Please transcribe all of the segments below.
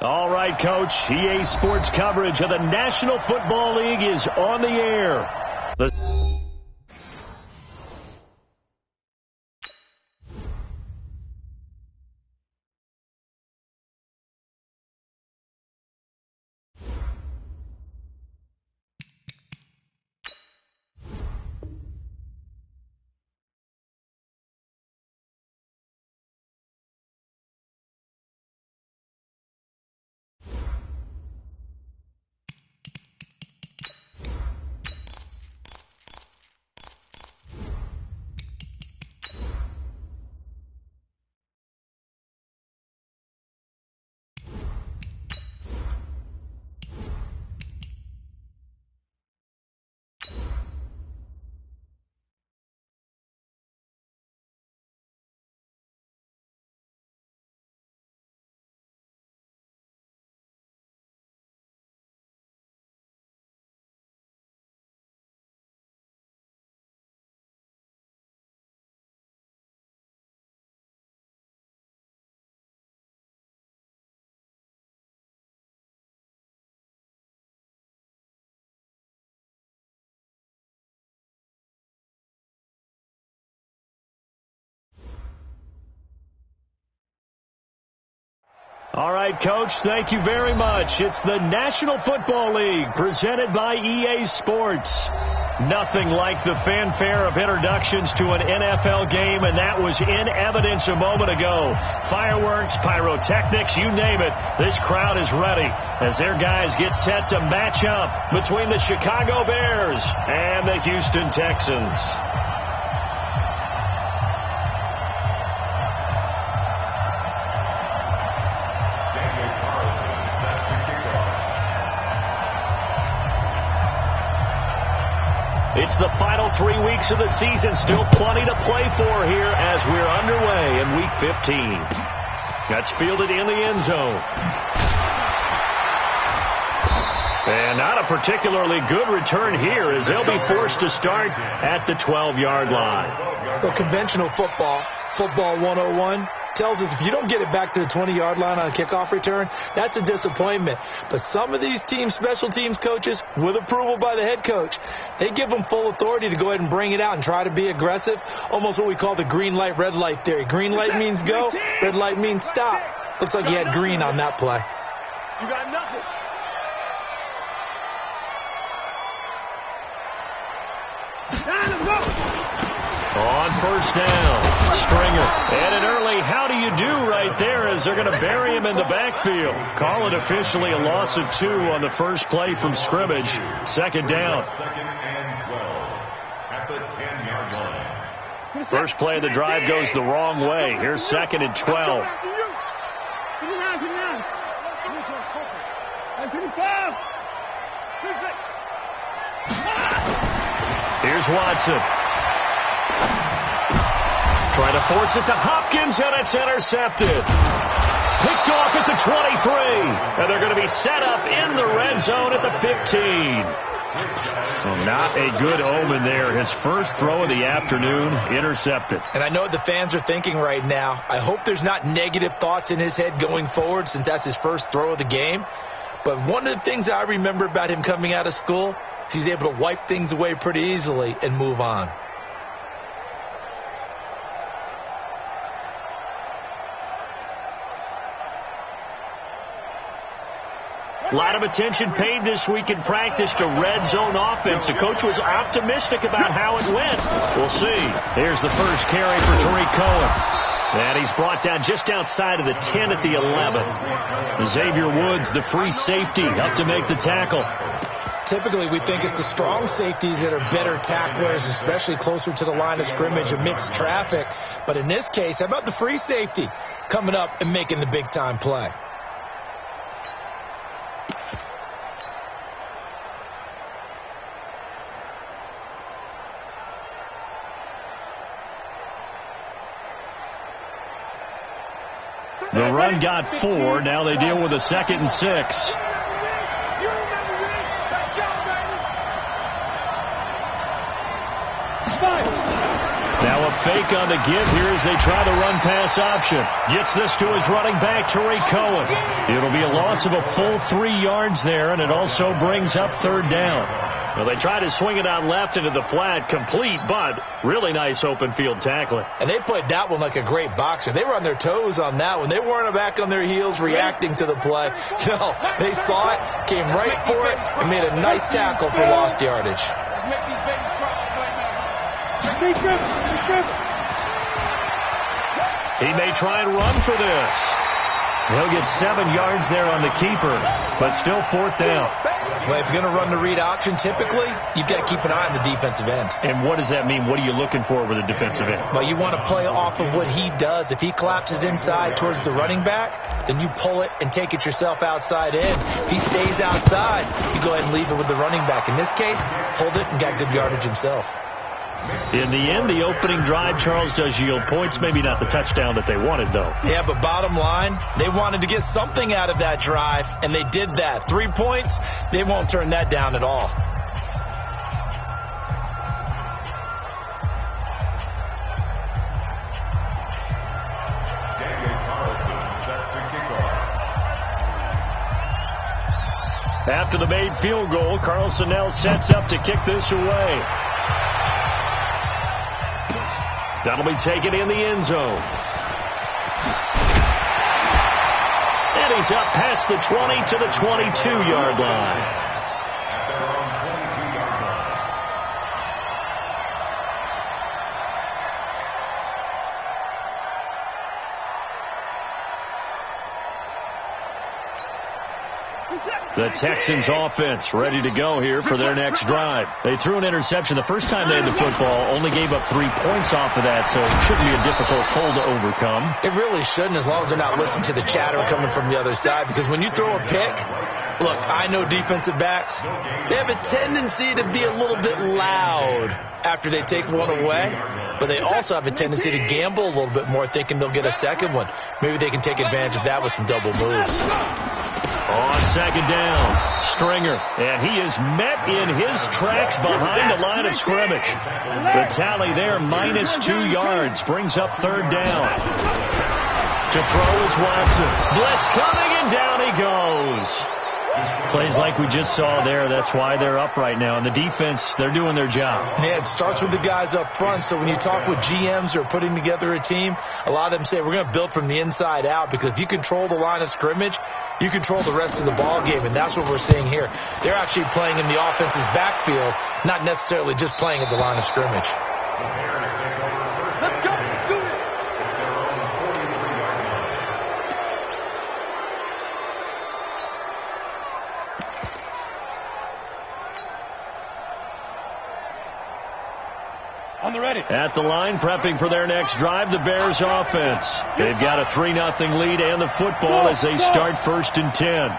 All right, Coach. EA Sports coverage of the National Football League is on the air. All right, Coach, thank you very much. It's the National Football League presented by EA Sports. Nothing like the fanfare of introductions to an NFL game, and that was in evidence a moment ago. Fireworks, pyrotechnics, you name it. This crowd is ready as their guys get set to match up between the Chicago Bears and the Houston Texans. It's the final 3 weeks of the season. Still plenty to play for here as we're underway in Week 15. That's fielded in the end zone. And not a particularly good return here as they'll be forced to start at the 12-yard line. Well, conventional football 101, tells us if you don't get it back to the 20-yard line on a kickoff return, that's a disappointment. But some of these team special teams coaches, with approval by the head coach, they give them full authority to go ahead and bring it out and try to be aggressive, almost what we call the green light, red light theory. Green light means go, red light means stop. Looks like he had green on that play. You got nothing. On first down, Stringer. And an early how do you do right there as they're going to bury him in the backfield. Call it officially a loss of 2 on the first play from scrimmage. Second down. First play of the drive goes the wrong way. Here's second and 12. Here's Watson. Trying to force it to Hopkins, and it's intercepted. Picked off at the 23. And they're going to be set up in the red zone at the 15. Well, not a good omen there. His first throw of the afternoon, intercepted. And I know what the fans are thinking right now. I hope there's not negative thoughts in his head going forward since that's his first throw of the game. But one of the things I remember about him coming out of school is he's able to wipe things away pretty easily and move on. A lot of attention paid this week in practice to red zone offense. The coach was optimistic about how it went. We'll see. Here's the first carry for Tariq Cohen. And he's brought down just outside of the 10 at the 11. Xavier Woods, the free safety, up to make the tackle. Typically, we think it's the strong safeties that are better tacklers, especially closer to the line of scrimmage amidst traffic. But in this case, how about the free safety coming up and making the big-time play? The run got 4. Now they deal with a 2nd and 6. Now a fake on the give here as they try the run-pass option. Gets this to his running back, Tariq Cohen. It'll be a loss of a full 3 yards there, and it also brings up third down. Well, they try to swing it out left into the flat, complete, but really nice open field tackling. And they played that one like a great boxer. They were on their toes on that one. They weren't back on their heels reacting to the play. No, they saw it, came right for it, and made a nice tackle for lost yardage. He may try and run for this. He'll get 7 yards there on the keeper, but still fourth down. Well, if you're going to run the read option, typically, you've got to keep an eye on the defensive end. And what does that mean? What are you looking for with a defensive end? Well, you want to play off of what he does. If he collapses inside towards the running back, then you pull it and take it yourself outside in. If he stays outside, you go ahead and leave it with the running back. In this case, hold it and got good yardage himself. In the end, the opening drive, Charles, does yield points. Maybe not the touchdown that they wanted, though. Yeah, but bottom line, they wanted to get something out of that drive, and they did that. 3 points, they won't turn that down at all. After the made field goal, Carlson now sets up to kick this away. That'll be taken in the end zone. And he's up past the 20 to the 22-yard line. The Texans offense ready to go here for their next drive. They threw an interception the first time they had the football, only gave up 3 points off of that, so it shouldn't be a difficult hole to overcome. It really shouldn't, as long as they're not listening to the chatter coming from the other side, because when you throw a pick, look, I know defensive backs, they have a tendency to be a little bit loud after they take one away, but they also have a tendency to gamble a little bit more, thinking they'll get a second one. Maybe they can take advantage of that with some double moves. On second down, Stringer, and he is met in his tracks behind the line of scrimmage. The tally there, -2 yards, brings up third down. To throw is Watson. Blitz coming, and down he goes. Plays like we just saw there. That's why they're up right now. And the defense, they're doing their job. Yeah, it starts with the guys up front. So when you talk with GMs who are putting together a team, a lot of them say we're going to build from the inside out, because if you control the line of scrimmage, you control the rest of the ball game, and that's what we're seeing here. They're actually playing in the offense's backfield, not necessarily just playing at the line of scrimmage. Let's go. Do it. On the ready. At the line, prepping for their next drive, the Bears offense. They've got a 3-0 lead and the football as they start 1st and 10.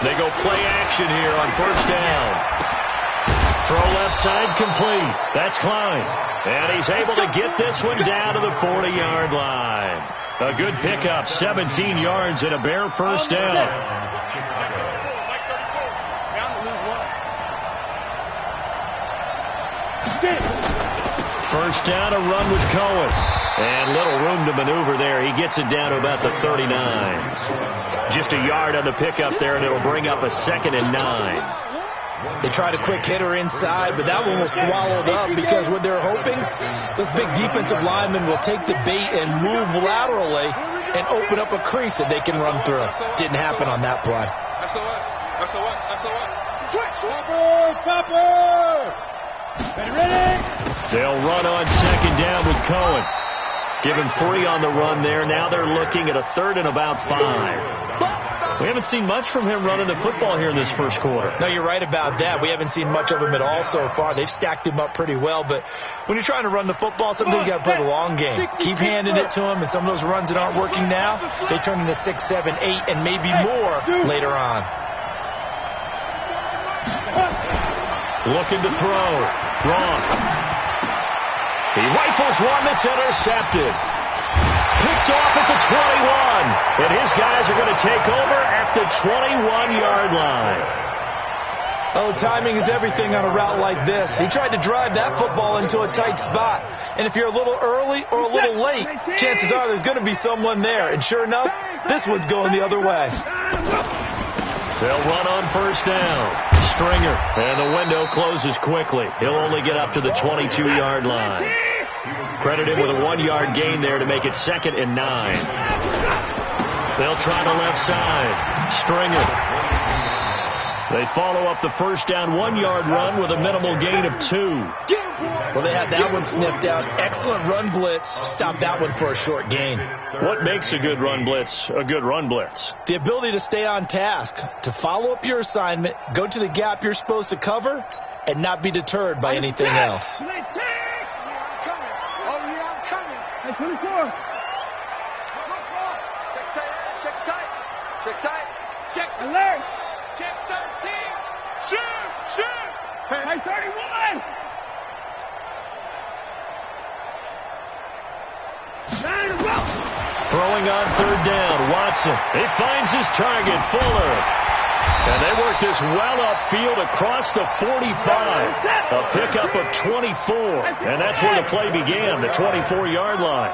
They go play action here on 1st down. Throw left side complete. That's Klein. And he's able to get this one down to the 40-yard line. A good pickup, 17 yards and a Bear 1st down. First down, a run with Cohen. And little room to maneuver there. He gets it down to about the 39. Just a yard on the pickup there, and it'll bring up a 2nd and 9. They tried a quick hitter inside, but that one was swallowed up, because what they're hoping, this big defensive lineman will take the bait and move laterally and open up a crease that they can run through. Didn't happen on that play. They'll run on 2nd down with Cohen. Give him 3 on the run there. Now they're looking at a 3rd and about 5. We haven't seen much from him running the football here in this first quarter. No, you're right about that. We haven't seen much of him at all so far. They've stacked him up pretty well, but when you're trying to run the football, sometimes you got to play the long game. Keep handing it to him, and some of those runs that aren't working now, they turn into 6, 7, 8, and maybe more later on. Looking to throw. Wrong. He rifles one that's intercepted. Picked off at the 21. And his guys are going to take over at the 21-yard line. Well, timing is everything on a route like this. He tried to drive that football into a tight spot. And if you're a little early or a little late, chances are there's going to be someone there. And sure enough, this one's going the other way. They'll run on first down. Stringer. And the window closes quickly. He'll only get up to the 22-yard line. Credit him with a 1-yard gain there to make it 2nd and 9. They'll try the left side. Stringer. They follow up the first down 1-yard run with a minimal gain of 2. Well, they had that one sniffed out. Excellent run blitz. Stop that one for a short gain. What makes a good run blitz a good run blitz? The ability to stay on task, to follow up your assignment, go to the gap you're supposed to cover, and not be deterred by anything else. Oh, yeah, I'm coming. Hey, 24. Check tight. Check alert. Check 13. Shoot. Hey, 31. Throwing on third down, Watson. He finds his target, Fuller. And they work this well upfield across the 45. A pickup of 24. And that's where the play began, the 24-yard line.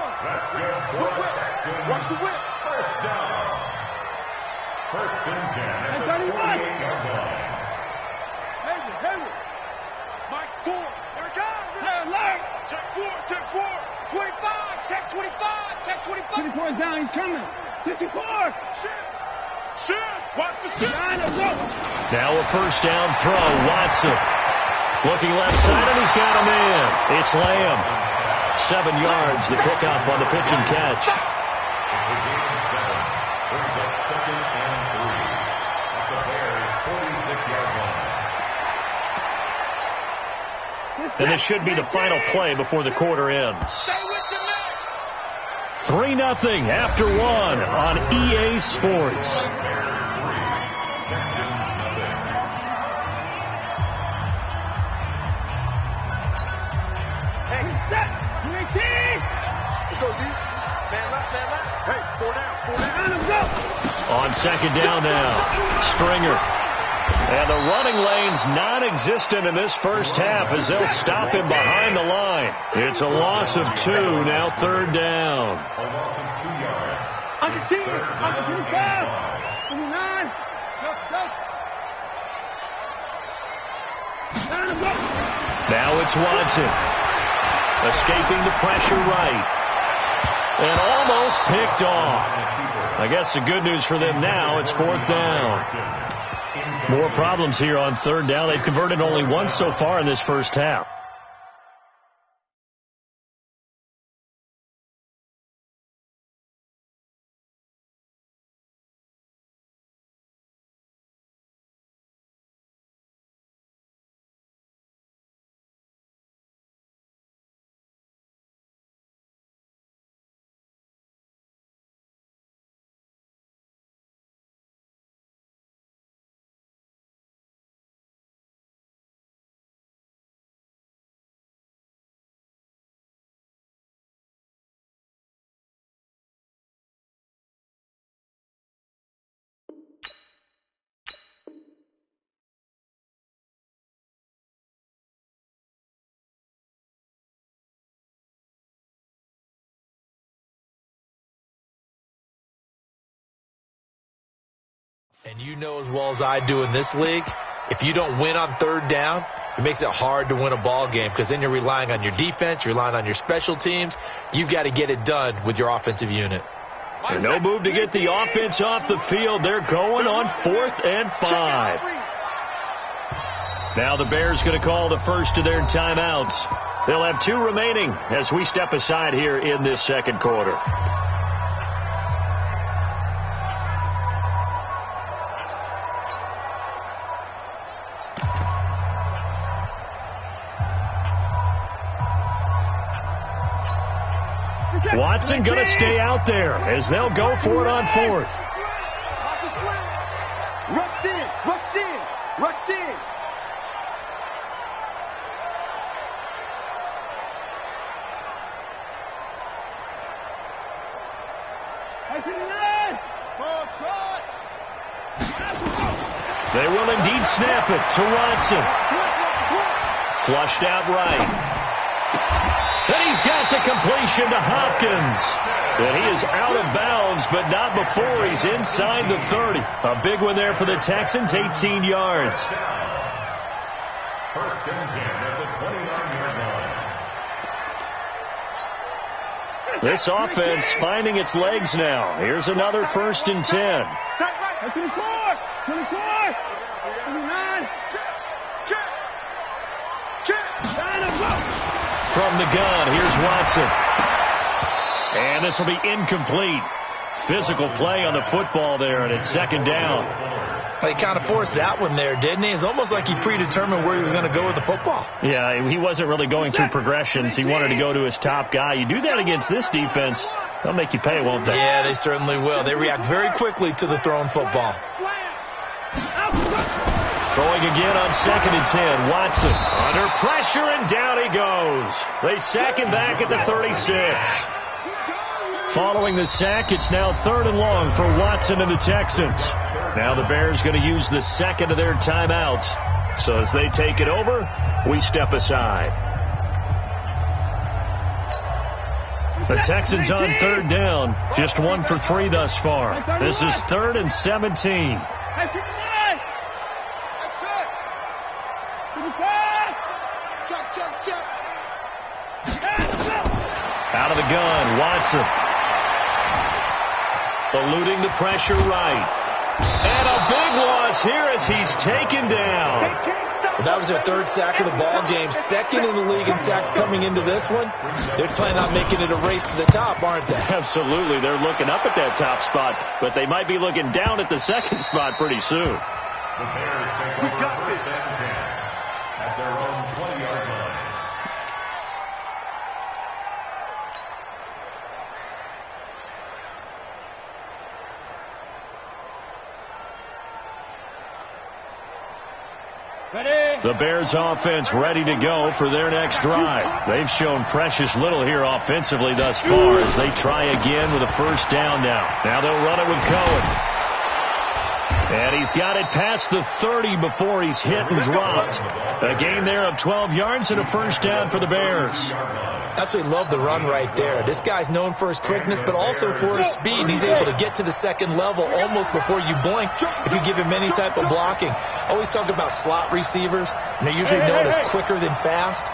Watch the whip. First down. First and 10 at the 48-yard line. Hayward. Mike 4. Here it comes. Alert. Check 4. 25. Check 25. Check 25. 24 is down. He's coming. 64. Shoot. Watch the shoot. Now a first down throw. Watson. Looking left side, and he's got a man. It's Lamb. 7 yards, the pickup on the pitch and catch. Brings up 2nd and 3 at the Bears' 46-yard line. And this should be the final play before the quarter ends. 3-0 after 1 on EA Sports. Let's go deep. Man left. Hey, 4 down. Let's go. On second down now, Stringer. And the running lane's non-existent in this first half as they'll stop him behind the line. It's a loss of 2, now third down. A loss of 2 yards. Under 10. Under 25. 29. Go. Now it's Watson. Escaping the pressure right. And almost picked off. I guess the good news for them now, it's 4th down. More problems here on third down. They've converted only once so far in this first half. And you know as well as I do in this league, if you don't win on third down, it makes it hard to win a ball game because then you're relying on your defense, you're relying on your special teams. You've got to get it done with your offensive unit. And no move to get the offense off the field. They're going on 4th and 5. Now the Bears going to call the first of their timeouts. They'll have 2 remaining as we step aside here in this second quarter. Watson going to stay out there as they'll go for it on 4th. Rush in. They will indeed snap it to Watson. Flushed out right. And he's got the completion to Hopkins. And he is out of bounds, but not before he's inside the 30. A big one there for the Texans, 18 yards. First and 10 at the 29-yard line. This offense finding its legs now. Here's another first and 10. 24, 29. From the gun, here's Watson. And this will be incomplete. Physical play on the football there, and it's second down. He kind of forced that one there, didn't he? It's almost like he predetermined where he was going to go with the football. Yeah, he wasn't really going through progressions. He wanted to go to his top guy. You do that against this defense, they'll make you pay, won't they? Yeah, they certainly will. They react very quickly to the thrown football. Throwing again on second and 10. Watson under pressure, and down he goes. They sack him back at the 36. Following the sack, it's now third and long for Watson and the Texans. Now the Bears going to use the second of their timeouts. So as they take it over, we step aside. The Texans on third down. Just 1 for 3 thus far. This is 3rd and 17. Out of the gun, Watson. Eluding the pressure right. And a big loss here as he's taken down. Well, that was their 3rd sack of the ball game. 2nd in the league in sacks coming into this one. They're planning on making it a race to the top, aren't they? Absolutely. They're looking up at that top spot, but they might be looking down at the second spot pretty soon. The Bears take over first and 10 at their own 20-yard line. The Bears offense ready to go for their next drive. They've shown precious little here offensively thus far as they try again with a first down now. Now they'll run it with Cohen. And he's got it past the 30 before he's hit and dropped. A gain there of 12 yards and a first down for the Bears. Absolutely love the run right there. This guy's known for his quickness, but also for his speed. He's able to get to the second level almost before you blink if you give him any type of blocking. Always talk about slot receivers, and they're usually known as quicker than fast.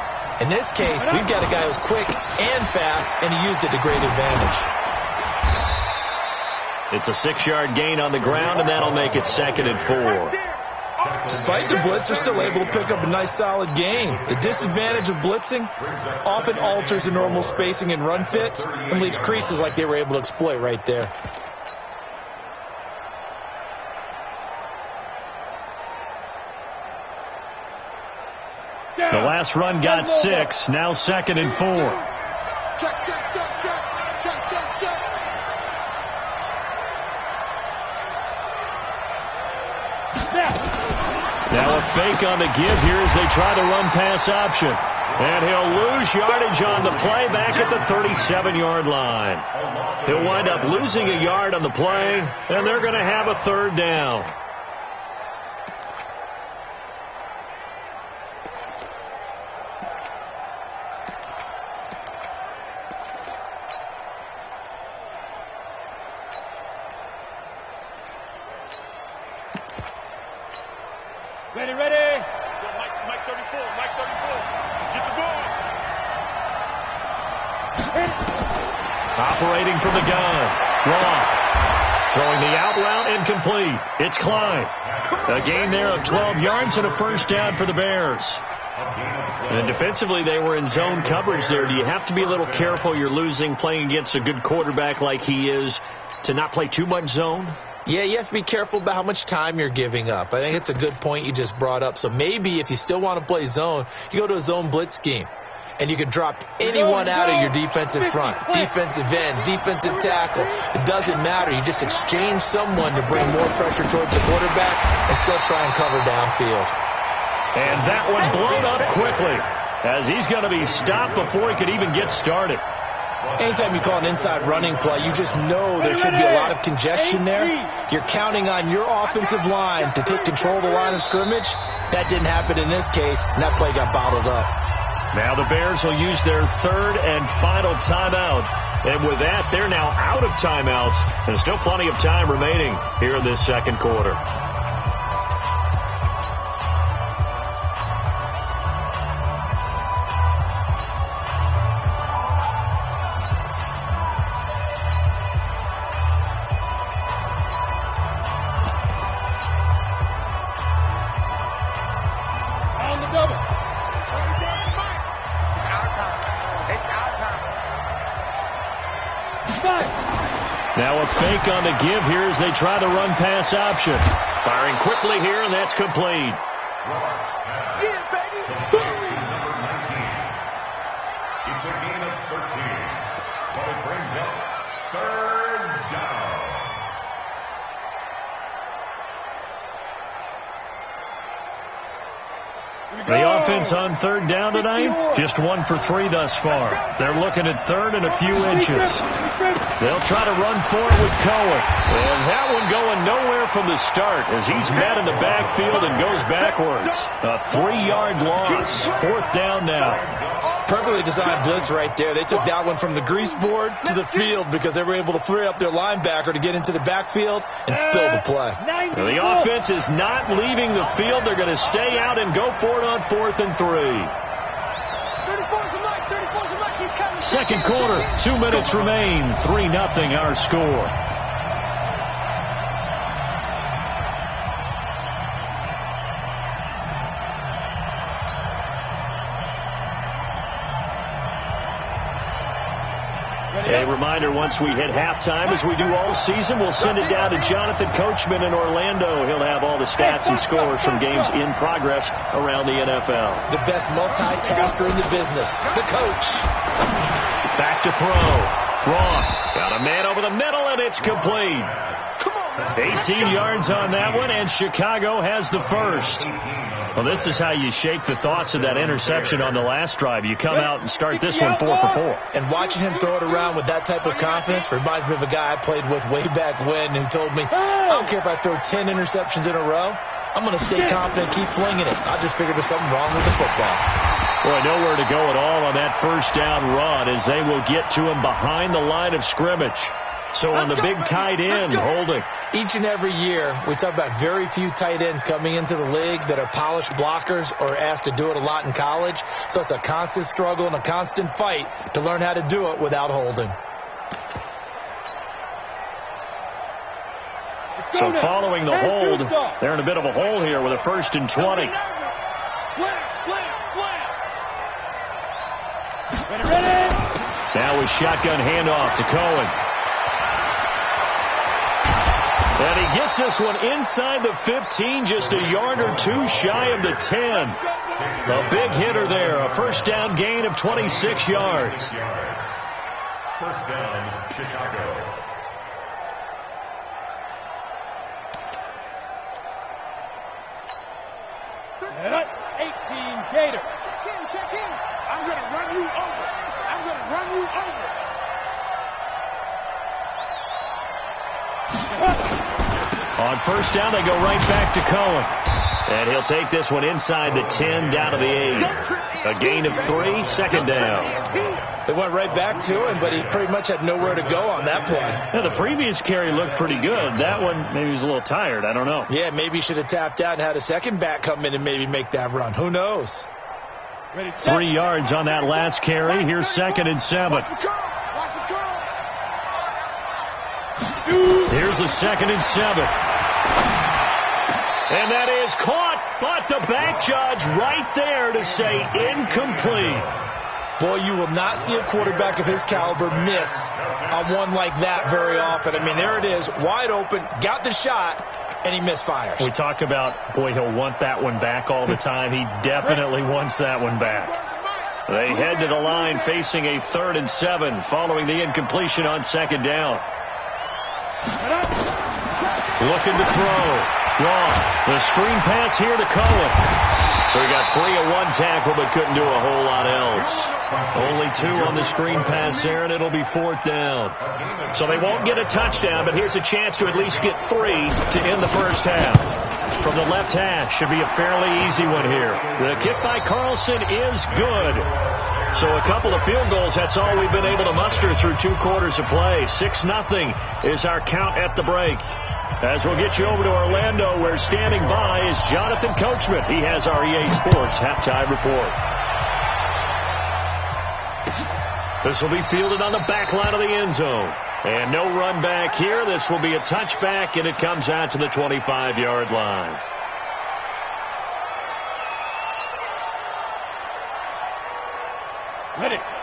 In this case, we've got a guy who's quick and fast, and he used it to great advantage. It's a 6-yard gain on the ground, and that'll make it 2nd and 4. Despite the blitz, they're still able to pick up a nice solid gain. The disadvantage of blitzing often alters the normal spacing and run fits and leaves creases like they were able to exploit right there. The last run got 6, now 2nd and 4. Check, check, check, check, check, check, check. Now a fake on the give here as they try the run-pass option. And he'll lose yardage on the play back at the 37-yard line. He'll wind up losing a yard on the play, and they're going to have a third down. Ready, ready. Mike 34, Mike 34. Get the ball. Operating from the gun. Long. Throwing the out route, incomplete. It's Klein. A gain there of 12 yards and a first down for the Bears. And defensively, they were in zone coverage there. Do you have to be a little careful you're losing playing against a good quarterback like he is to not play too much zone? Yeah, you have to be careful about how much time you're giving up. I think it's a good point you just brought up. So maybe if you still want to play zone, you go to a zone blitz scheme. And you can drop anyone out of your defensive front, defensive end, defensive tackle. It doesn't matter. You just exchange someone to bring more pressure towards the quarterback and still try and cover downfield. And that one blown up quickly as he's going to be stopped before he could even get started. Anytime you call an inside running play, you just know there should be a lot of congestion there. You're counting on your offensive line to take control of the line of scrimmage. That didn't happen in this case, and that play got bottled up. Now the Bears will use their third and final timeout. And with that, they're now out of timeouts. There's still plenty of time remaining here in this second quarter. Now a fake on the give here as they try the run-pass option. Firing quickly here, and that's complete. Yeah, baby. Number 19. It's a gain of 13. But it brings up third down. The offense on third down tonight, just 1 for 3 thus far. They're looking at third and a few inches. They'll try to run for it with Cohen. And that one going nowhere from the start as he's met in the backfield and goes backwards. A 3-yard loss. Fourth down now. Perfectly designed blitz right there. They took that one from the grease board to the field because they were able to free up their linebacker to get into the backfield and spill the play. Now the offense is not leaving the field. They're going to stay out and go for it on 4th and 3. Second quarter, 2 minutes remain. 3-0 our score. A reminder, once we hit halftime, as we do all season, we'll send it down to Jonathan Coachman in Orlando. He'll have all the stats and scores from games in progress around the NFL. The best multitasker in the business, the coach. Back to throw. Wrong. Got a man over the middle, and it's complete. 18 yards on that one, and Chicago has the first. Well, this is how you shake the thoughts of that interception on the last drive. You come out and start this one 4 for 4. And watching him throw it around with that type of confidence reminds me of a guy I played with way back when who told me, I don't care if I throw 10 interceptions in a row. I'm going to stay confident, keep flinging it. I just figured there's something wrong with the football. Boy, nowhere to go at all on that first down run as they will get to him behind the line of scrimmage. So on the big tight end, holding. Each and every year, we talk about very few tight ends coming into the league that are polished blockers or asked to do it a lot in college. So it's a constant struggle and a constant fight to learn how to do it without holding. So following the hold, they're in a bit of a hole here with a 1st and 20. Slam, slam, slam. Ready. Now a shotgun handoff to Cohen. And he gets this one inside the 15, just a yard or two shy of the 10. A big hitter there, a first down gain of 26 yards. First down, Chicago. At 18 Gator. Check in. I'm going to run you over. On first down, they go right back to Cohen. And he'll take this one inside the 10, down to the 8. A gain of 3, second down. They went right back to him, but he pretty much had nowhere to go on that play. Yeah, the previous carry looked pretty good. That one, maybe he was a little tired. I don't know. Yeah, maybe he should have tapped out and had a second back come in and maybe make that run. Who knows? 3 yards on that last carry. Here's 2nd and 7. Here's the 2nd and 7. And that is caught, but the back judge right there to say incomplete. Boy, you will not see a quarterback of his caliber miss on one like that very often. I mean, there it is, wide open, got the shot, and he misfires. We talk about, boy, he'll want that one back all the time. He definitely wants that one back. They head to the line facing a 3rd and 7 following the incompletion on 2nd down. Looking to throw. Wrong. The screen pass here to Cohen. So he got free of one tackle but couldn't do a whole lot else. Only 2 on the screen pass there, and it'll be 4th down. So they won't get a touchdown, but here's a chance to at least get 3 to end the first half. From the left hash, should be a fairly easy one here. The kick by Carlson is good. So a couple of field goals, that's all we've been able to muster through 2 quarters of play. 6-0 is our count at the break. As we'll get you over to Orlando, where standing by is Jonathan Coachman. He has our EA Sports halftime report. This will be fielded on the back line of the end zone. And no run back here. This will be a touchback, and it comes out to the 25-yard line.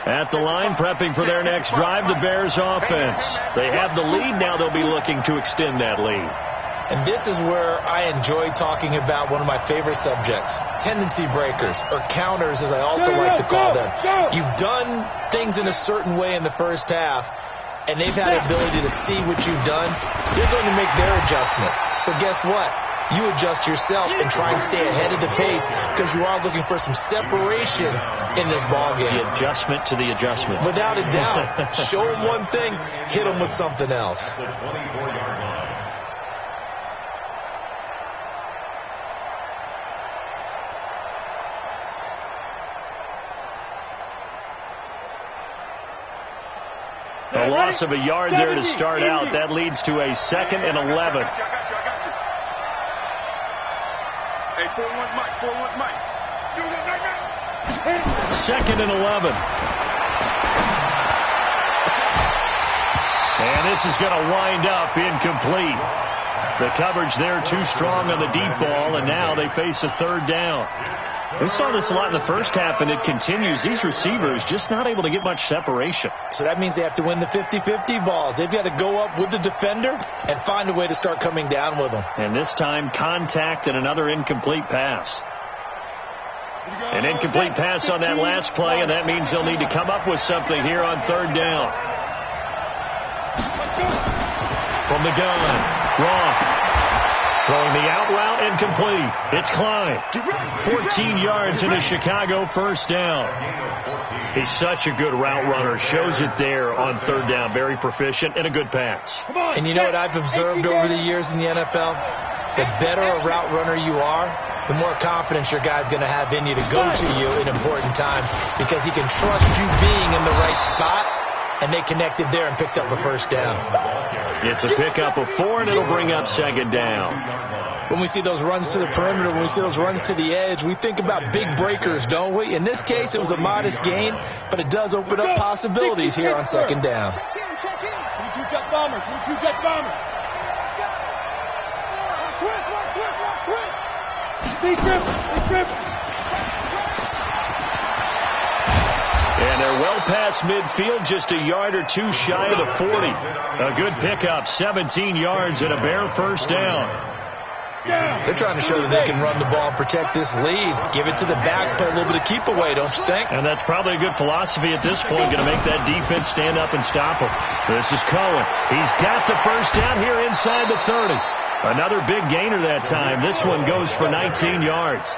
At the line, prepping for their next drive, the Bears offense. They have the lead. Now they'll be looking to extend that lead. And this is where I enjoy talking about one of my favorite subjects, tendency breakers, or counters, as I also like to call them. You've done things in a certain way in the first half, and they've had the ability to see what you've done. They're going to make their adjustments. So guess what? You adjust yourself and try and stay ahead of the pace because you are looking for some separation in this ball game. The adjustment to the adjustment. Without a doubt. Show them one thing, hit them with something else. The 24-yard line. A loss of a yard there to start out. That leads to a 2nd and 11. Hey, 4-1 Mike, 4-1 Mike. 2nd and 11. And this is going to wind up incomplete. The coverage there too strong on the deep ball, and now they face a 3rd down. We saw this a lot in the first half, and it continues. These receivers just not able to get much separation. So that means they have to win the 50-50 balls. They've got to go up with the defender and find a way to start coming down with them. And this time, contact and another incomplete pass. An incomplete pass on that last play, and that means they'll need to come up with something here on 3rd down. From the gun, Roth. Throwing the out route incomplete. It's Klein. 14 yards in a Chicago 1st down. He's such a good route runner. Shows it there on 3rd down. Very proficient and a good pass. And you know what I've observed over the years in the NFL? The better a route runner you are, the more confidence your guy's going to have in you to go to you in important times because he can trust you being in the right spot, and they connected there and picked up a 1st down. It's a pickup of 4, and it'll bring up 2nd down. When we see those runs to the perimeter, when we see those runs to the edge, we think about big breakers, don't we? In this case, it was a modest gain, but it does open up possibilities here on 2nd down. Jet bombers. And they're well past midfield, just a yard or 2 shy of the 40. A good pickup, 17 yards and a bare 1st down. They're trying to show that they can run the ball and protect this lead. Give it to the backs, play a little bit of keep away, don't you think? And that's probably a good philosophy at this point, going to make that defense stand up and stop them. This is Cohen. He's got the 1st down here inside the 30. Another big gainer that time. This one goes for 19 yards.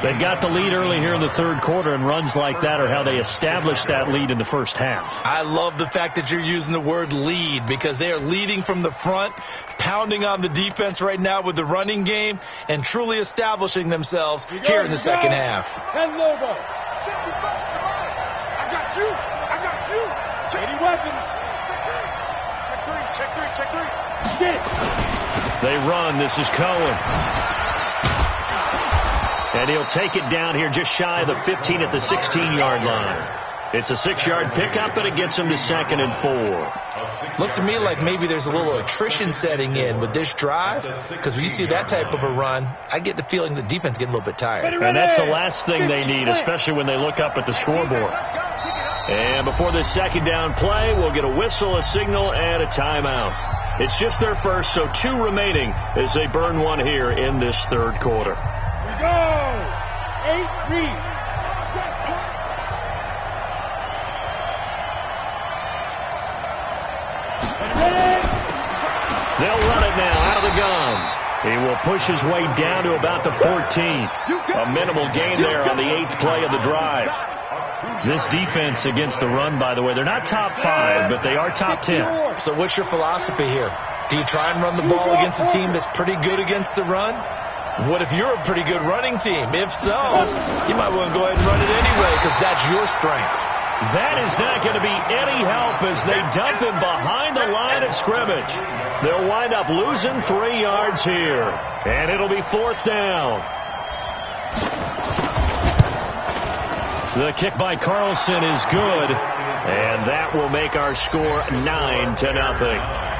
They've got the lead early here in the 3rd quarter, and runs like that are how they established that lead in the first half. I love the fact that you're using the word lead because they are leading from the front, pounding on the defense right now with the running game, and truly establishing themselves here in the 2nd half. 10 logo. I got you. Check weapon. Check 3. Get it. They run. This is Cohen. And he'll take it down here just shy of the 15 at the 16-yard line. It's a 6-yard pickup, and it gets him to 2nd and 4. Looks to me like maybe there's a little attrition setting in with this drive, because when you see that type of a run, I get the feeling the defense getting a little bit tired. And that's the last thing they need, especially when they look up at the scoreboard. And before this 2nd down play, we'll get a whistle, a signal, and a timeout. It's just their first, so 2 remaining as they burn one here in this 3rd quarter. Go! 8 read. They'll run it now out of the gun. He will push his way down to about the 14. A minimal gain there on the 8th play of the drive. This defense against the run, by the way, they're not top 5, but they are top 10. So what's your philosophy here? Do you try and run the ball against a team that's pretty good against the run? What if you're a pretty good running team? If so, you might want to go ahead and run it anyway because that's your strength. That is not going to be any help as they dump him behind the line of scrimmage. They'll wind up losing 3 yards here. And it'll be 4th down. The kick by Carlson is good. And that will make our score 9-0.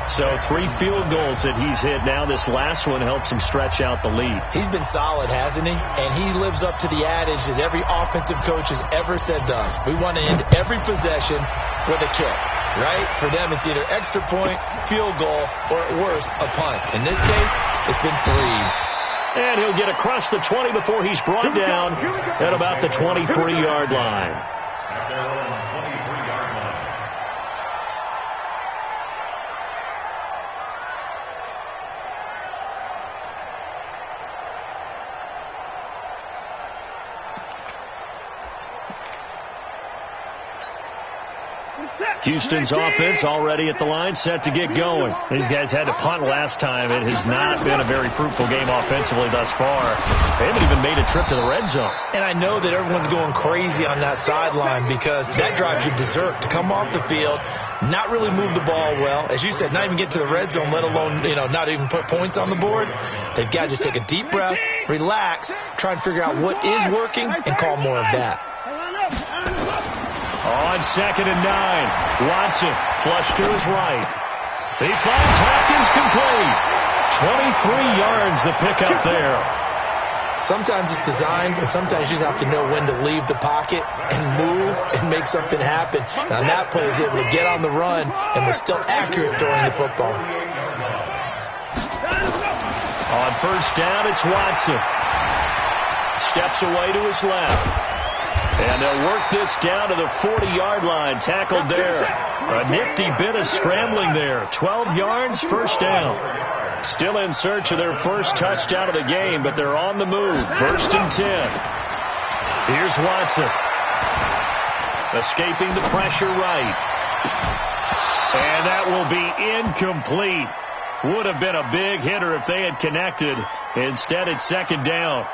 So 3 field goals that he's hit now. This last one helps him stretch out the lead. He's been solid, hasn't he? And he lives up to the adage that every offensive coach has ever said to us. We want to end every possession with a kick, right? For them, it's either extra point, field goal, or at worst, a punt. In this case, it's been 3s. And he'll get across the 20 before he's brought down at about the 23-yard line. At their own 23-yard line. Houston's offense already at the line, set to get going. These guys had to punt last time. It has not been a very fruitful game offensively thus far. They haven't even made a trip to the red zone. And I know that everyone's going crazy on that sideline because that drives you berserk to come off the field, not really move the ball well. As you said, not even get to the red zone, let alone, not even put points on the board. They've got to just take a deep breath, relax, try and figure out what is working, and call more of that. On 2nd and 9, Watson flush to his right. He finds Hopkins complete. 23 yards the pickup there. Sometimes it's designed, and sometimes you just have to know when to leave the pocket and move and make something happen. Now, that play is able to get on the run and was still accurate throwing the football. On 1st down, it's Watson. Steps away to his left. And they'll work this down to the 40-yard line. Tackled there. A nifty bit of scrambling there. 12 yards, 1st down. Still in search of their first touchdown of the game, but they're on the move. 1st and 10. Here's Watson. Escaping the pressure right. And that will be incomplete. Would have been a big hitter if they had connected. Instead, it's 2nd down.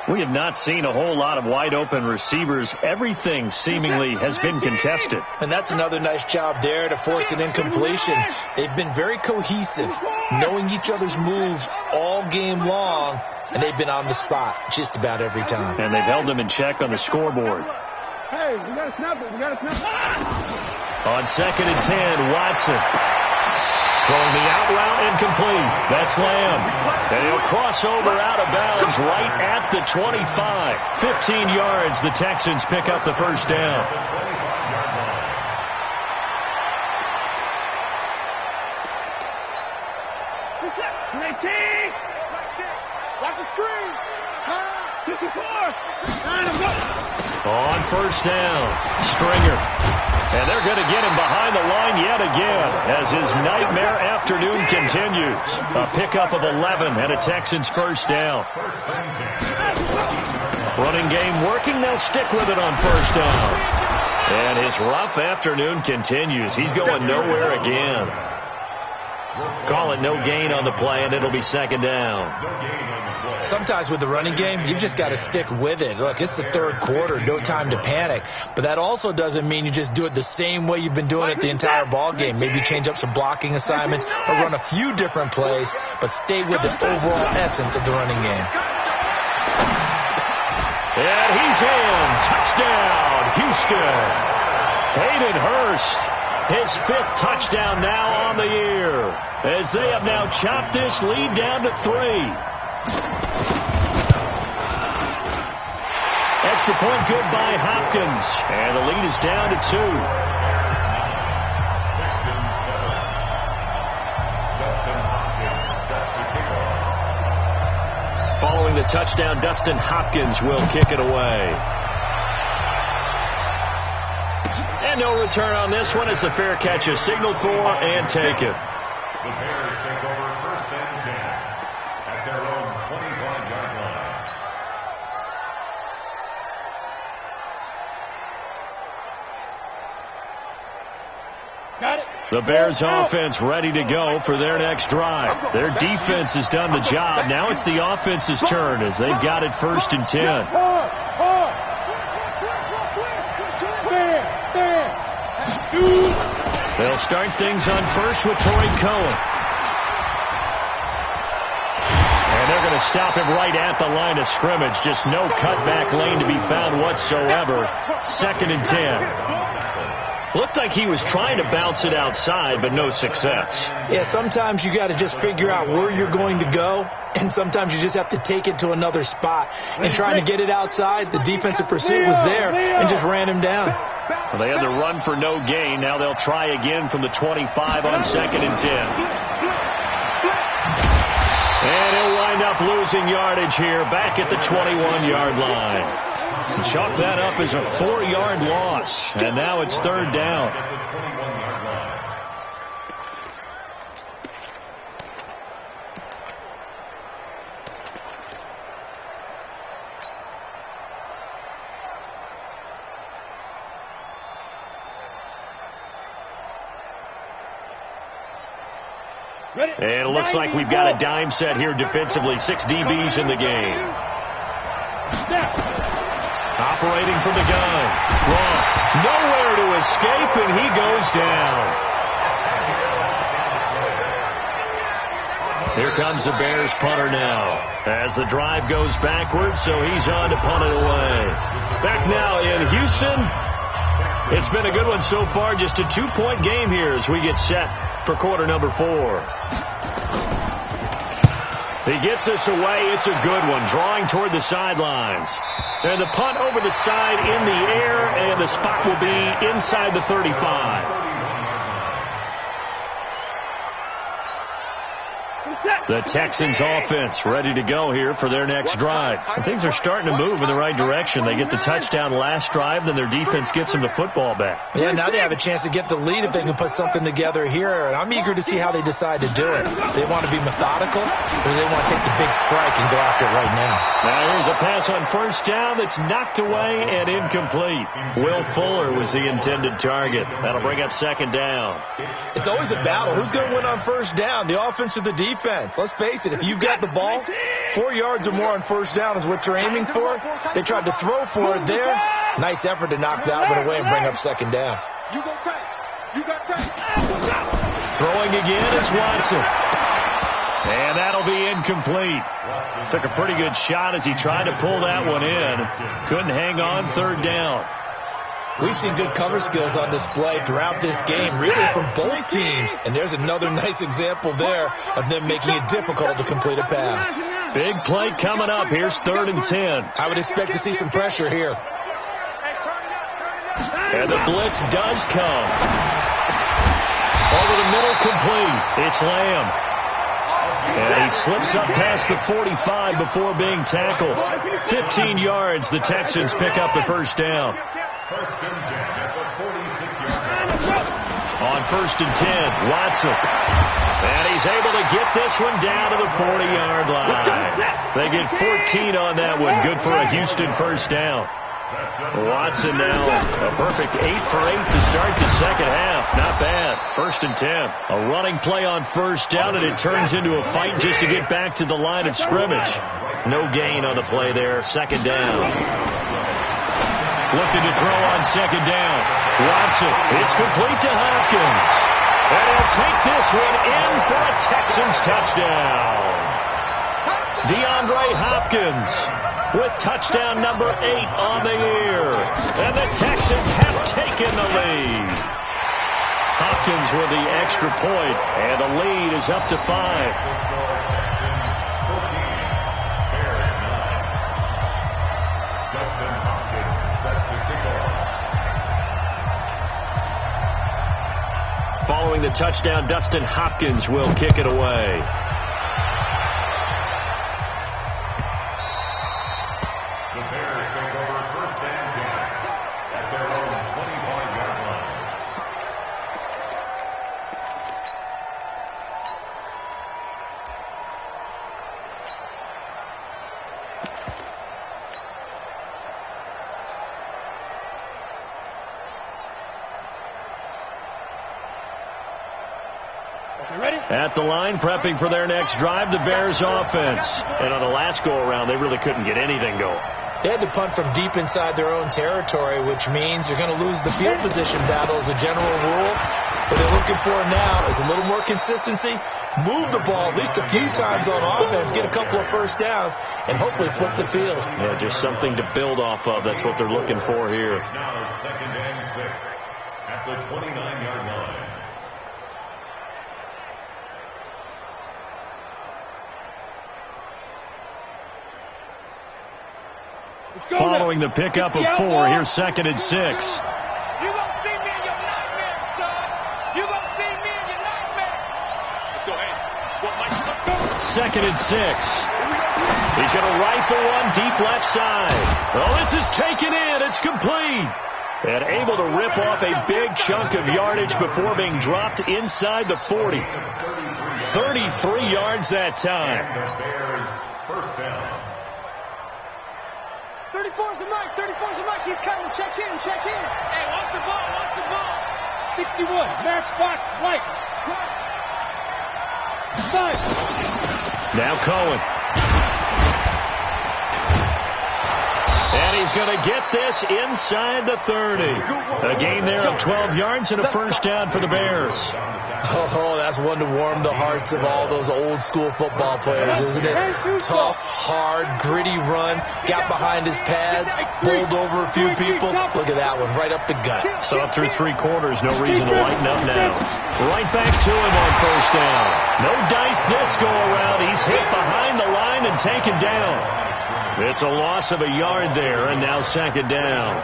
We have not seen a whole lot of wide-open receivers. Everything seemingly has been contested. And that's another nice job there to force an incompletion. They've been very cohesive, knowing each other's moves all game long, and they've been on the spot just about every time. And they've held them in check on the scoreboard. Hey, we got to snap it. We got to snap it. On 2nd and 10, Watson. Throwing the out route incomplete. That's Lamb. And he'll cross over out of bounds right at the 25. 15 yards. The Texans pick up the 1st down. Watch the screen. 64. On 1st down, Stringer. And they're going to get him behind the line yet again as his nightmare afternoon continues. A pickup of 11 and a Texans 1st down. Running game working. They'll stick with it on 1st down. And his rough afternoon continues. He's going nowhere again. Call it no gain on the play, and it'll be 2nd down. Sometimes with the running game, you've just got to stick with it. Look, it's the 3rd quarter, no time to panic. But that also doesn't mean you just do it the same way you've been doing it the entire ball game. Maybe change up some blocking assignments or run a few different plays, but stay with the overall essence of the running game. And he's in. Touchdown, Houston. Hayden Hurst. His 5th touchdown now on the year, as they have now chopped this lead down to 3. Extra point good by Hopkins, and the lead is down to 2. Following the touchdown, Dustin Hopkins will kick it away. And no return on this one as the fair catch is signaled for and taken. The Bears take over 1st and 10 at their own 25-yard line. Got it. The Bears offense ready to go for their next drive. Their defense has done the job. Now it's the offense's turn as they've got it 1st and 10. They'll start things on first with Torrey Cohen. And they're going to stop him right at the line of scrimmage. Just no cutback lane to be found whatsoever. 2nd and 10. Looked like he was trying to bounce it outside, but no success. Yeah, sometimes you got to just figure out where you're going to go, and sometimes you just have to take it to another spot. And trying to get it outside, the defensive pursuit was there and just ran him down. Well, they had the run for no gain. Now they'll try again from the 25 on 2nd and 10. And he'll wind up losing yardage here back at the 21-yard line. Chalk that up as a 4-yard loss, and now it's 3rd down. And it looks like we've got a dime set here defensively. 6 DBs in the game. Operating from the gun. Wrong. Nowhere to escape, and he goes down. Here comes the Bears punter now. As the drive goes backwards, so he's on to punt it away. Back now in Houston. It's been a good one so far. Just a 2-point game here as we get set for quarter number 4. He gets this away. It's a good one. Drawing toward the sidelines. And the punt over the side in the air, and the spot will be inside the 35. The Texans offense ready to go here for their next drive. And things are starting to move in the right direction. They get the touchdown last drive, then their defense gets them the football back. Yeah, now they have a chance to get the lead if they can put something together here. And I'm eager to see how they decide to do it. They want to be methodical, or they want to take the big strike and go after it right now. Now here's a pass on 1st down that's knocked away and incomplete. Will Fuller was the intended target. That'll bring up 2nd down. It's always a battle. Who's going to win on 1st down, the offense or the defense? Let's face it, if you've got the ball, 4 yards or more on 1st down is what you're aiming for. They tried to throw for it there. Nice effort to knock that one away and bring up 2nd down. Throwing again is Watson. And that'll be incomplete. Took a pretty good shot as he tried to pull that one in. Couldn't hang on 3rd down. We've seen good cover skills on display throughout this game, really from both teams. And there's another nice example there of them making it difficult to complete a pass. Big play coming up. Here's 3rd and 10. I would expect to see some pressure here. And the blitz does come. Over the middle, complete. It's Lamb. And he slips up past the 45 before being tackled. 15 yards. The Texans pick up the 1st down. 1st and 10 at the 46-yard line. On 1st and 10, Watson. And he's able to get this one down to the 40-yard line. They get 14 on that one. Good for a Houston 1st down. Watson now a perfect 8 for 8 to start the 2nd half. Not bad. 1st and 10. A running play on 1st down, and it turns into a fight just to get back to the line of scrimmage. No gain on the play there. 2nd down. Looking to throw on 2nd down. Watson. It's complete to Hopkins. And he'll take this one in for a Texans touchdown. DeAndre Hopkins with touchdown number 8 on the year. And the Texans have taken the lead. Hopkins with the extra point, and the lead is up to 5. Following the touchdown, Dustin Hopkins will kick it away. The Bears take over 1st and 10 at their own 25-yard line. At the line, prepping for their next drive, the Bears offense. And on the last go-around, they really couldn't get anything going. They had to punt from deep inside their own territory, which means you're going to lose the field position battle as a general rule. What they're looking for now is a little more consistency, move the ball at least a few times on offense, get a couple of first downs, and hopefully flip the field. Yeah, just something to build off of. That's what they're looking for here. It's now 2nd and 6 at the 29-yard line. Following the pickup of 4, here's 2nd and 6. You gonna see me in your nightmare, son. You gonna see me in your nightmare. Let's go ahead. 2nd and 6. He's going to rifle one deep left side. Oh, this is taken in. It's complete. And able to rip off a big chunk of yardage before being dropped inside the 40. 33 yards that time. And the Bears first down. 34's a Mike. 34's a Mike. He's coming. Check in. Check in. Hey, watch the ball. Watch the ball. 61. Matchbox Mike. Now Cohen. And he's going to get this inside the 30. A gain there of 12 yards and a first down for the Bears. Oh, that's one to warm the hearts of all those old school football players, isn't it? Tough, hard, gritty run, got behind his pads, bowled over a few people. Look at that one, right up the gut. So up through 3 quarters, no reason to lighten up now. Right back to him on first down. No dice this go around. He's hit behind the line and taken down. It's a loss of a yard there, and now 2nd down.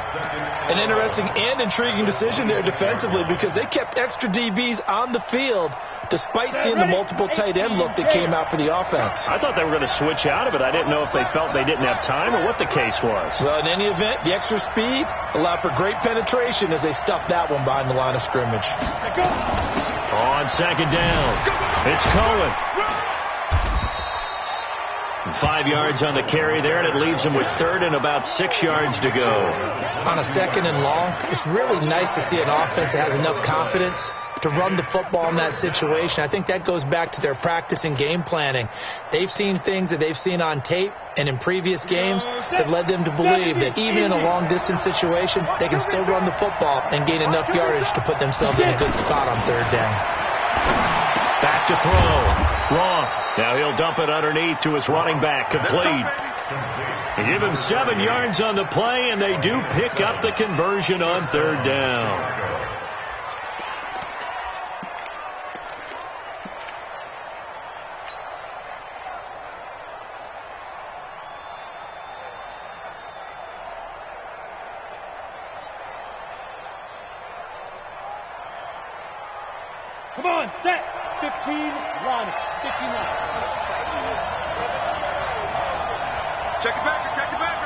An interesting and intriguing decision there defensively because they kept extra DBs on the field despite seeing the multiple tight end look that came out for the offense. I thought they were going to switch out of it. I didn't know if they felt they didn't have time or what the case was. Well, in any event, the extra speed allowed for great penetration as they stuffed that one behind the line of scrimmage. On 2nd down, it's Cohen. 5 yards on the carry there, and it leaves him with 3rd and about 6 yards to go. On a 2nd and long, it's really nice to see an offense that has enough confidence to run the football in that situation. I think that goes back to their practice and game planning. They've seen things that they've seen on tape and in previous games that led them to believe that even in a long-distance situation, they can still run the football and gain enough yardage to put themselves in a good spot on 3rd down. Back to throw. Wrong. Now he'll dump it underneath to his running back. Complete. They give him 7 yards on the play, and they do pick up the conversion on 3rd down. Come on, set. 15, run. 15 line. Check it back. Check it back.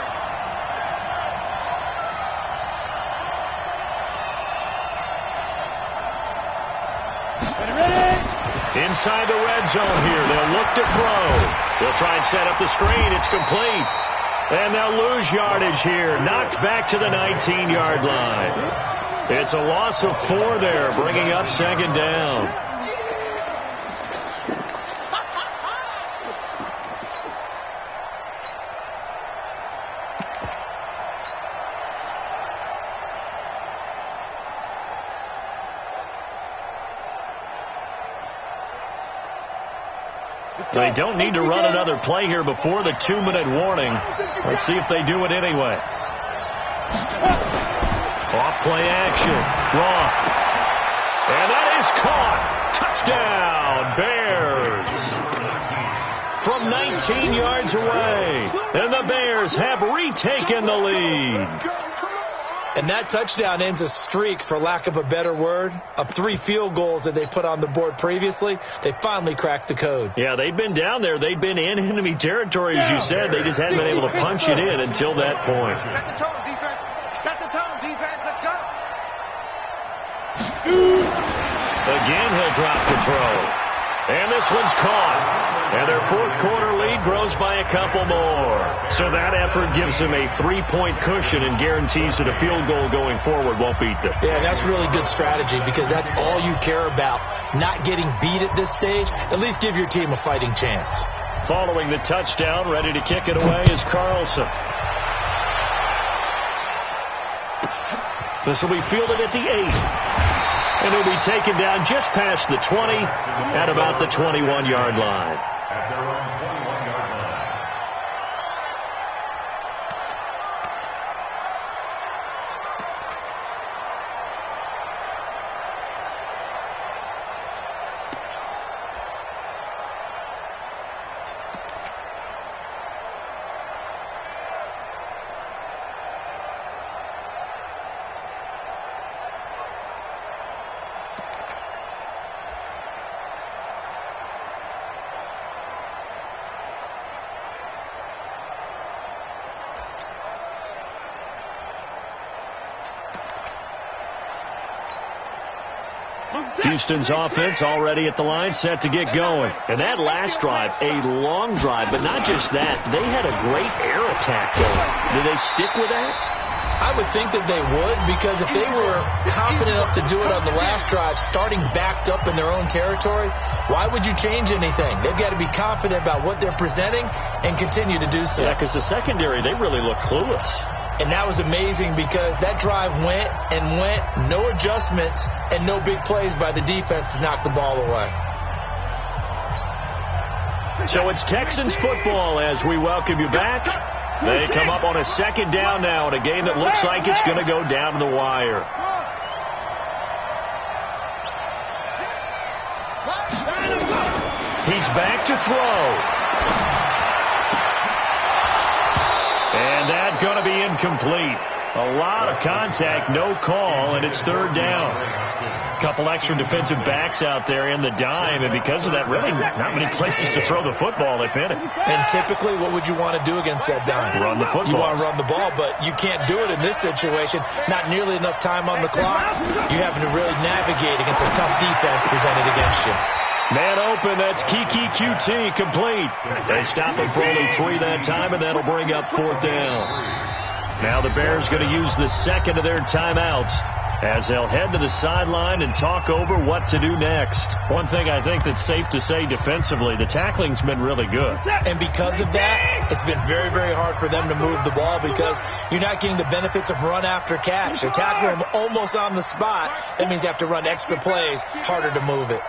Ready? Inside the red zone here. They'll look to throw. They'll try and set up the screen. It's complete. And they'll lose yardage here. Knocked back to the 19-yard line. It's a loss of 4 there, bringing up 2nd down. They don't need to run another play here before the 2-minute warning. Let's see if they do it anyway. Off play action. Wrong. And that is caught. Touchdown, Bears. From 19 yards away. And the Bears have retaken the lead. And that touchdown ends a streak, for lack of a better word, of 3 field goals that they put on the board previously. They finally cracked the code. Yeah, they'd been down there. They'd been in enemy territory, as you said. They just hadn't been able to punch it in until that point. Set the tone, defense. Set the tone, defense. Let's go. Again, he'll drop the throw. And this one's caught. And their fourth quarter lead grows by a couple more. So that effort gives them a 3-point cushion and guarantees that a field goal going forward won't beat them. Yeah, that's really good strategy because that's all you care about. Not getting beat at this stage. At least give your team a fighting chance. Following the touchdown, ready to kick it away is Carlson. This will be fielded at the 8. And he'll be taken down just past the 20 at about the 21-yard line. At their own 21-yard line. Houston's offense already at the line, set to get going. And that last drive, a long drive, but not just that. They had a great air attack going. Did they stick with that? I would think that they would, because if they were confident enough to do it on the last drive, starting backed up in their own territory, why would you change anything? They've got to be confident about what they're presenting and continue to do so. Yeah, because the secondary, they really look clueless. And that was amazing because that drive went and went, no adjustments, and no big plays by the defense to knock the ball away. So it's Texans football as we welcome you back. They come up on a second down now in a game that looks like it's going to go down to the wire. He's back to throw. And that's going to be incomplete. A lot of contact, no call, and it's third down. A couple extra defensive backs out there in the dime, and because of that, really not many places to throw the football, if any. And typically, what would you want to do against that dime? Run the football. You want to run the ball, but you can't do it in this situation. Not nearly enough time on the clock. You're having to really navigate against a tough defense presented against you. Man open, that's Kiki QT complete. They stop him for only 3 that time, and that'll bring up fourth down. Now the Bears going to use the second of their timeouts as they'll head to the sideline and talk over what to do next. One thing I think that's safe to say defensively, the tackling's been really good. And because of that, it's been very, very hard for them to move the ball because you're not getting the benefits of run after catch. They're tackling them almost on the spot. That means you have to run extra plays, harder to move it.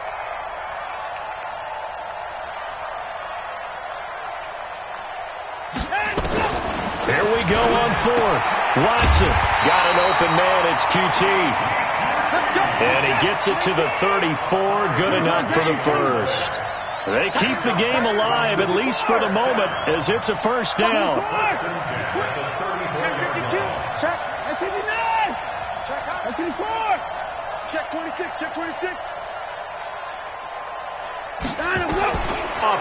Here we go on fourth. Watson got an open man. It's QT. And he gets it to the 34. Good enough for the first. They keep the game alive, at least for the moment, as it's a first down. Check 59. Check 54. Check 26. Check 26.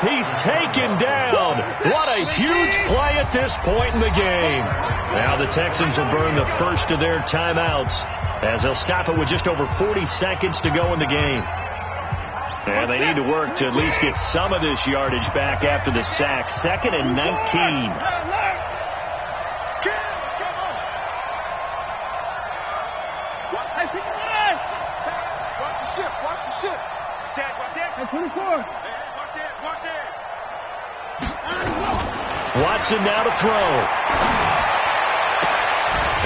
He's taken down. What a huge play at this point in the game. Now the Texans will burn the first of their timeouts as they'll stop it with just over 40 seconds to go in the game. And they need to work to at least get some of this yardage back after the sack. 2nd and 19. Watch the ship. Watch the ship. Watch it. 24. Watson now to throw.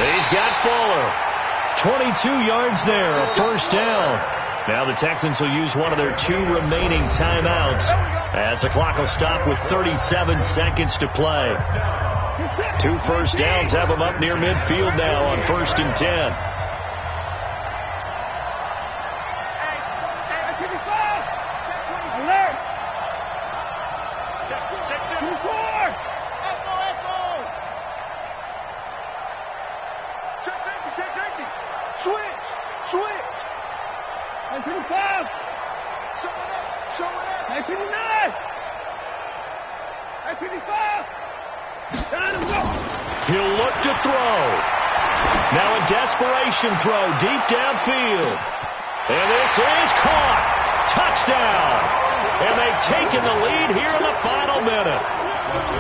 He's got Fuller. 22 yards there, a first down. Now the Texans will use one of their 2 remaining timeouts as the clock will stop with 37 seconds to play. 2 first downs have them up near midfield now on 1st and 10. He'll look to throw. Now a desperation throw deep downfield. And this is caught. Touchdown. And they've taken the lead here in the final minute.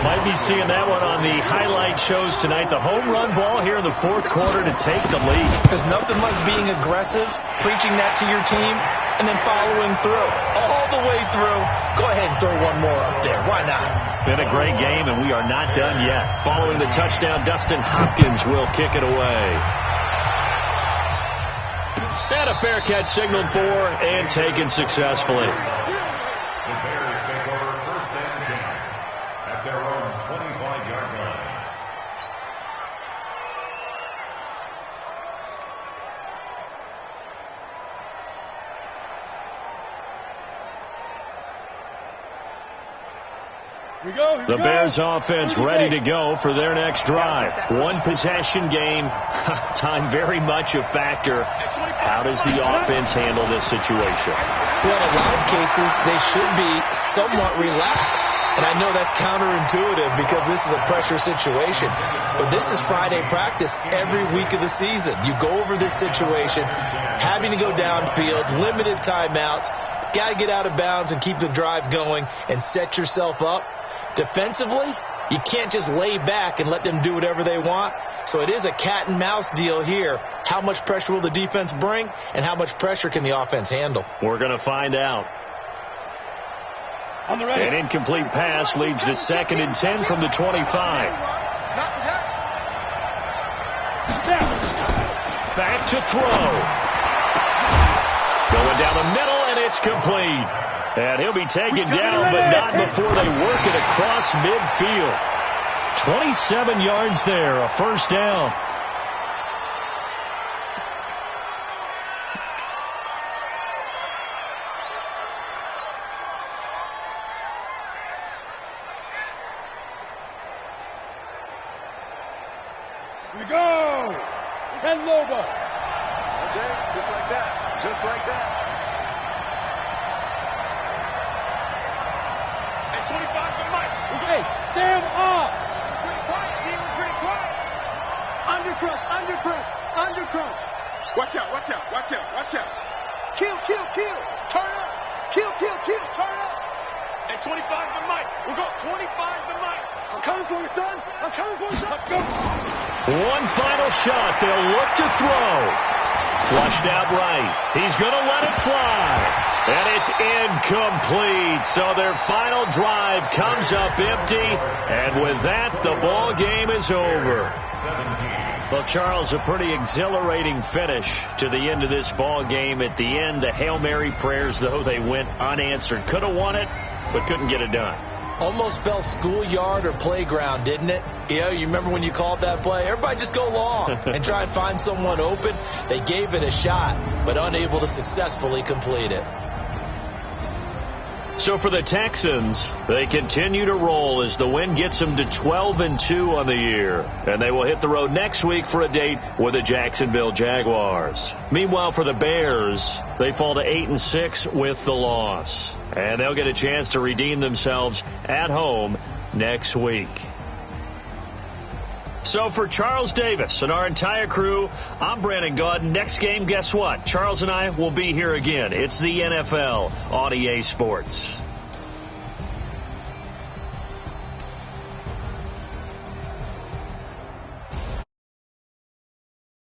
Might be seeing that one on the highlight shows tonight. The home run ball here in the fourth quarter to take the lead. There's nothing like being aggressive, preaching that to your team, and then following through. All the way through. Go ahead and throw one more up there. Why not? Been a great game, and we are not done yet. Following the touchdown, Dustin Hopkins will kick it away. And a fair catch signaled for and taken successfully. The Bears take over first and 10 at their own 25-yard line. The Bears offense ready to go for their next drive. One possession game. Time very much a factor. How does the offense handle this situation? Well, in a lot of cases, they should be somewhat relaxed. And I know that's counterintuitive because this is a pressure situation. But this is Friday practice every week of the season. You go over this situation, having to go downfield, limited timeouts, got to get out of bounds and keep the drive going and set yourself up. Defensively, you can't just lay back and let them do whatever they want. So it is a cat and mouse deal here. How much pressure will the defense bring, and how much pressure can the offense handle? We're going to find out. An incomplete pass leads to 2nd and 10 from the 25. Back to throw. Going down the middle, and it's complete. And he'll be taken down, but not before they work it across midfield. 27 yards there, a first down. Here we go. 10 Loba. Okay, just like that. Just like that. 25 for Mike. Okay, stand up. Pretty quiet, team. Pretty quiet. Under crunch. Watch out, watch out, watch out, watch out. Kill. Turn up. Kill, turn up. And 25 for Mike. We'll go 25 for Mike. I'm coming for you, son. Let's go. One final shot. They'll look to throw. Flushed out right. He's going to let it fly. And it's incomplete. So their final drive comes up empty. And with that, the ball game is over. 17. Well, Charles, a pretty exhilarating finish to the end of this ball game. At the end, the Hail Mary prayers, though, they went unanswered. Could have won it, but couldn't get it done. Almost felt schoolyard or playground, didn't it? You remember when you called that play? Everybody just go long and try and find someone open. They gave it a shot, but unable to successfully complete it. So for the Texans, they continue to roll as the win gets them to 12-2 on the year. And they will hit the road next week for a date with the Jacksonville Jaguars. Meanwhile, for the Bears, they fall to 8-6 with the loss. And they'll get a chance to redeem themselves at home next week. So for Charles Davis and our entire crew, I'm Brandon Gaudin. Next game, guess what? Charles and I will be here again. It's the NFL on EA Sports.